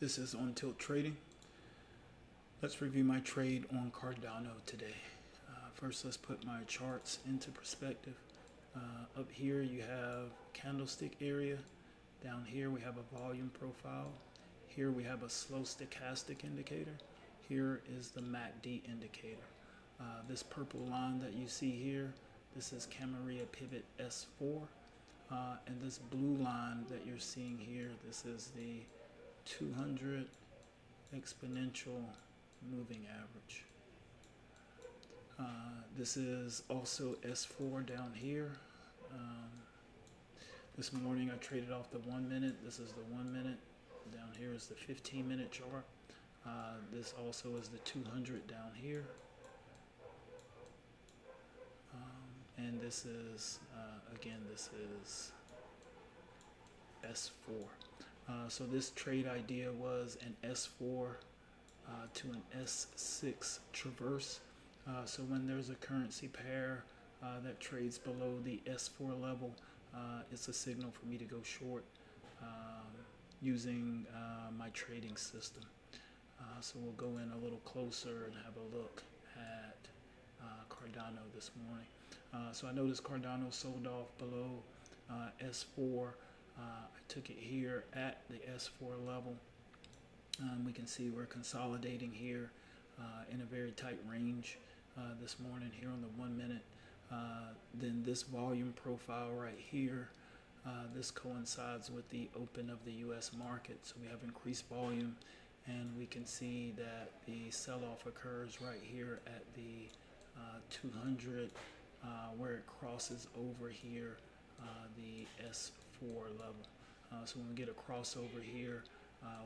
This is on Tilt Trading. Let's review my trade on Cardano today. First, let's put my charts into perspective. Up here you have candlestick area. Down here we have a volume profile. Here we have a slow stochastic indicator. Here is the MACD indicator. This purple line that you see here, this is Camarilla Pivot S4. And this blue line that you're seeing here, this is the 200 exponential moving average. This is also S4 down here. This morning I traded off the 1 minute. This is the 1 minute. Down here is the 15-minute chart. This also is the 200 down here. And this is, again, this is S4. So this trade idea was an S4 to an S6 traverse. So when there's a currency pair that trades below the S4 level, it's a signal for me to go short using my trading system. So we'll go in a little closer and have a look at Cardano this morning. So I noticed Cardano sold off below S4. I took it here at the S4 level. We can see we're consolidating here in a very tight range this morning here on the 1 minute. Then this volume profile right here, this coincides with the open of the US market. So we have increased volume, and we can see that the sell-off occurs right here at the 200 where it crosses over here the S4 level. So when we get a crossover here,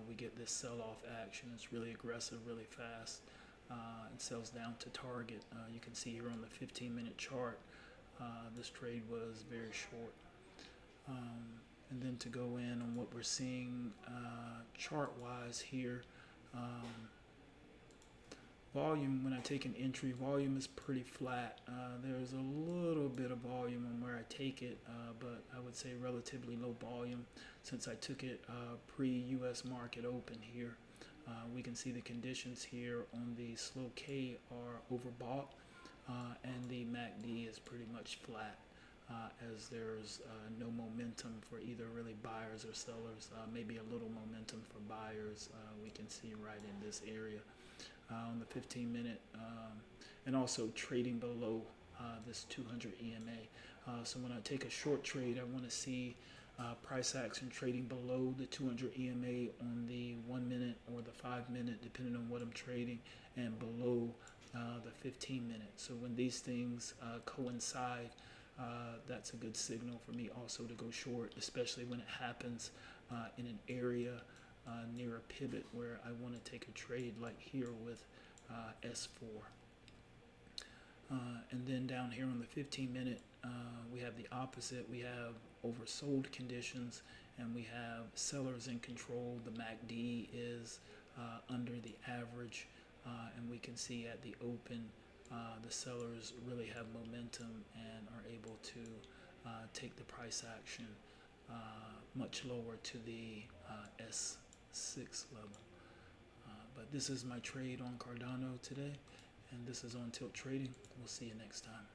we get this sell-off action. It's really aggressive, really fast. It sells down to target. You can see here on the 15-minute chart, this trade was very short. And then to go in on what we're seeing chart-wise here, volume, when I take an entry, volume is pretty flat. There's a little bit of volume on where I take it, but I would say relatively low volume since I took it pre-US market open here. We can see the conditions here on the slow K are overbought, and the MACD is pretty much flat as there's no momentum for either really buyers or sellers. Maybe a little momentum for buyers we can see right in this area. On the 15-minute, and also trading below this 200 EMA. So when I take a short trade, I want to see price action trading below the 200 EMA on the 1 minute or the 5 minute, depending on what I'm trading, and below the 15-minute. So when these things coincide, that's a good signal for me also to go short, especially when it happens in an area near a pivot where I want to take a trade like here with S4. And then down here on the 15-minute, we have the opposite. We have oversold conditions, and we have sellers in control. The MACD is under the average, and we can see at the open, the sellers really have momentum and are able to take the price action much lower to the S6 level. But this is my trade on Cardano today, and this is on Tilt Trading. We'll see you next time.